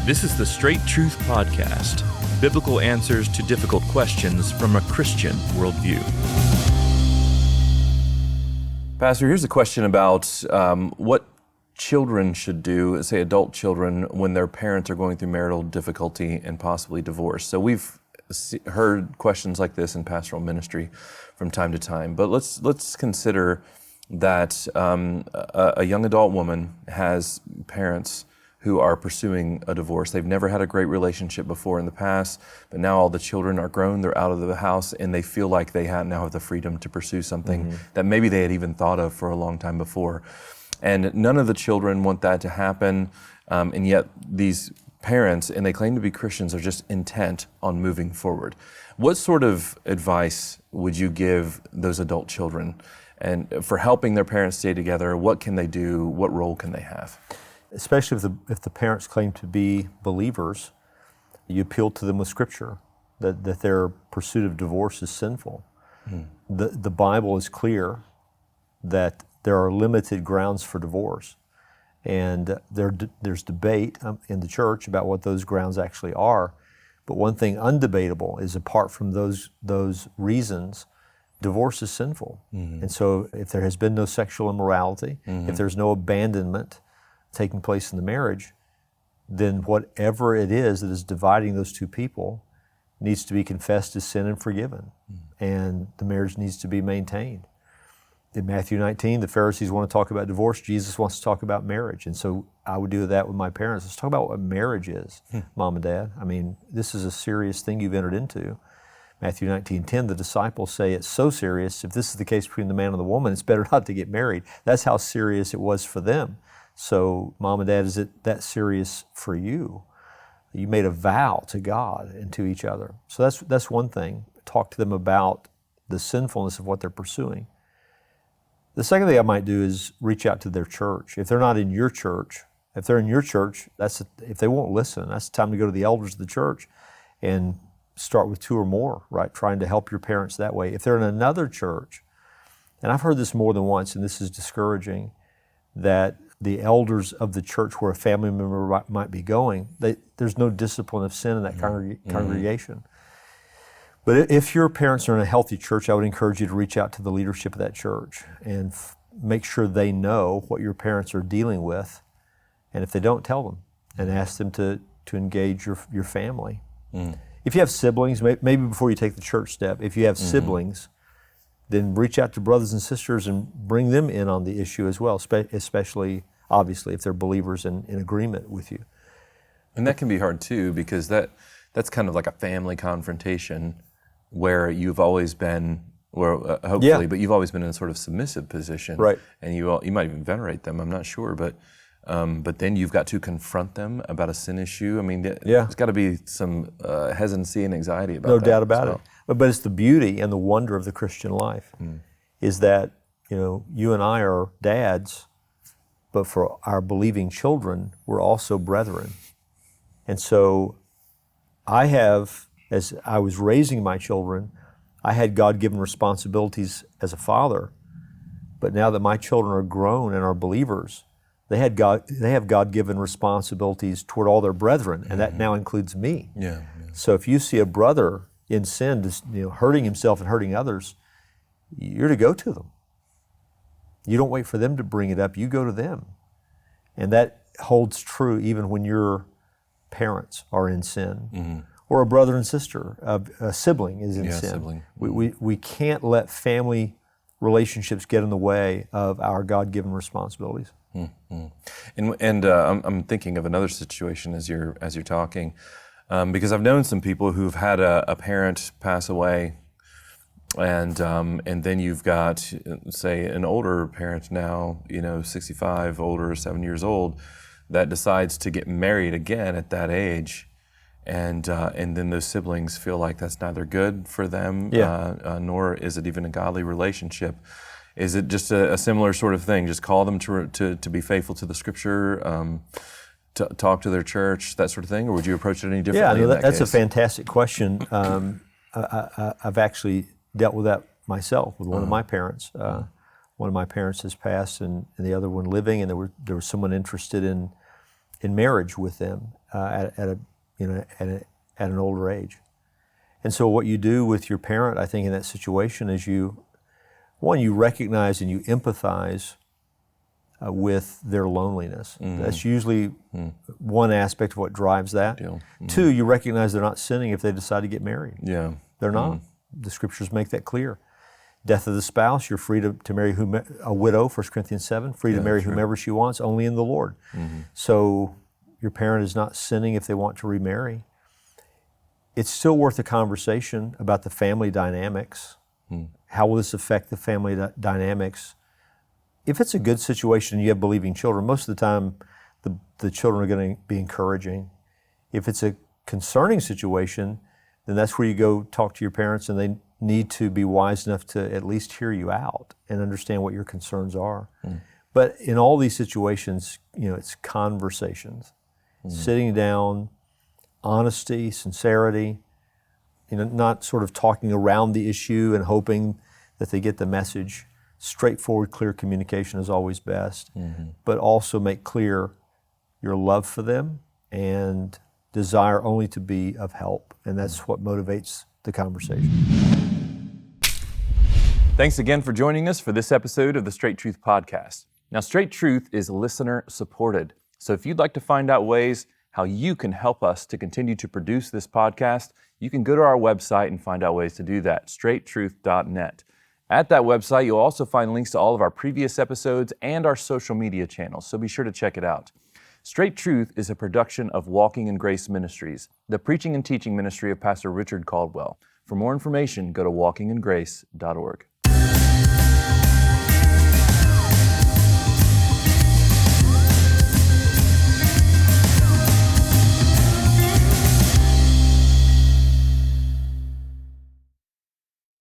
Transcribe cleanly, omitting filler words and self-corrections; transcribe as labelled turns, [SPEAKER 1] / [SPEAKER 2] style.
[SPEAKER 1] This is the Straight Truth Podcast, biblical answers to difficult questions from a Christian worldview.
[SPEAKER 2] Pastor, here's a question about what children should do, say adult children, when their parents are going through marital difficulty and possibly divorce. So we've heard questions like this in pastoral ministry from time to time, but let's consider that a young adult woman has parents who are pursuing a divorce. They've never had a great relationship before in the past, but now all the children are grown, they're out of the house, and they feel like they now have the freedom to pursue something that maybe they had even thought of for a long time before. And none of the children want that to happen, and yet these parents, and they claim to be Christians, are just intent on moving forward. What sort of advice would you give those adult children and for helping their parents stay together? What can they do? What role can they have?
[SPEAKER 3] Especially if the parents claim to be believers, you appeal to them with Scripture, that their pursuit of divorce is sinful. The Bible is clear that there are limited grounds for divorce, and there's debate in the church about what those grounds actually are. But one thing undebatable is, apart from those reasons, divorce is sinful. And so if there has been no sexual immorality, if there's no abandonment taking place in the marriage, then whatever it is that is dividing those two people needs to be confessed as sin and forgiven. And the marriage needs to be maintained. In Matthew 19, the Pharisees want to talk about divorce. Jesus wants to talk about marriage. And so I would do that with my parents. Let's talk about what marriage is, Mom and Dad. I mean, this is a serious thing you've entered into. Matthew 19:10, the disciples say it's so serious, if this is the case between the man and the woman, it's better not to get married. That's how serious it was for them. So, Mom and Dad, is it that serious for you? You made a vow to God and to each other. So that's one thing. Talk to them about the sinfulness of what they're pursuing. The second thing I might do is reach out to their church. If they're not in your church, if they're in your church, if they won't listen, that's the time to go to the elders of the church and start with two or more, right? Trying to help your parents that way. If they're in another church, and I've heard this more than once, and this is discouraging, that the elders of the church where a family member might be going, there's no discipline of sin in that congregation. But if your parents are in a healthy church, I would encourage you to reach out to the leadership of that church and make sure they know what your parents are dealing with. And if they don't, tell them and ask them to engage your family. If you have siblings, maybe before you take the church step, if you have siblings, then reach out to brothers and sisters and bring them in on the issue as well, especially, obviously, if they're believers in agreement with you.
[SPEAKER 2] And that can be hard too, because that's kind of like a family confrontation where you've always been, hopefully, but you've always been in a sort of submissive position.
[SPEAKER 3] Right.
[SPEAKER 2] And you might even venerate them, I'm not sure, but then you've got to confront them about a sin issue. I mean, there's got to be some hesitancy and anxiety about that.
[SPEAKER 3] No doubt about it. But it's the beauty and the wonder of the Christian life is that, you and I are dads, but for our believing children, we're also brethren. And so as I was raising my children, I had God-given responsibilities as a father, but now that my children are grown and are believers, they have God-given responsibilities toward all their brethren, and that now includes me.
[SPEAKER 2] Yeah.
[SPEAKER 3] So if you see a brother in sin, hurting himself and hurting others, you're to go to them. You don't wait for them to bring it up, you go to them. And that holds true even when your parents are in sin, or a brother and sister, a sibling is in sin.
[SPEAKER 2] Sibling.
[SPEAKER 3] We can't let family relationships get in the way of our God-given responsibilities.
[SPEAKER 2] And I'm thinking of another situation as you're talking, because I've known some people who've had a parent pass away, and then you've got, say, an older parent now, 65, older, 7 years old, that decides to get married again at that age, and then those siblings feel like that's neither good for them, nor is it even a godly relationship. Is it just a similar sort of thing? Just call them to be faithful to the Scripture, to talk to their church, that sort of thing, or would you approach it any differently?
[SPEAKER 3] Yeah, that's a fantastic question. I've actually dealt with that myself with one of my parents. One of my parents has passed, and the other one living, and there was someone interested in in marriage with them at an older age. And so what you do with your parent, I think, in that situation is you recognize and you empathize with their loneliness. That's usually one aspect of what drives that. Two, you recognize they're not sinning if they decide to get married.
[SPEAKER 2] Yeah.
[SPEAKER 3] They're not. The scriptures make that clear. Death of the spouse, you're free to marry a widow, 1 Corinthians 7, free to marry whomever she wants, only in the Lord. So your parent is not sinning if they want to remarry. It's still worth a conversation about the family dynamics. How will this affect the family dynamics? If it's a good situation and you have believing children, most of the time the children are going to be encouraging. If it's a concerning situation, then that's where you go talk to your parents, and they need to be wise enough to at least hear you out and understand what your concerns are. But in all these situations, it's conversations, sitting down, honesty, sincerity, not sort of talking around the issue and hoping that they get the message. Straightforward, clear communication is always best, but also make clear your love for them and desire only to be of help, and that's what motivates the conversation.
[SPEAKER 1] Thanks again for joining us for this episode of the Straight Truth Podcast. Now, Straight Truth is listener supported, so if you'd like to find out ways how you can help us to continue to produce this podcast, you can go to our website and find out ways to do that, straighttruth.net. At that website, you'll also find links to all of our previous episodes and our social media channels, so be sure to check it out. Straight Truth is a production of Walking in Grace Ministries, the preaching and teaching ministry of Pastor Richard Caldwell. For more information, go to walkingingrace.org.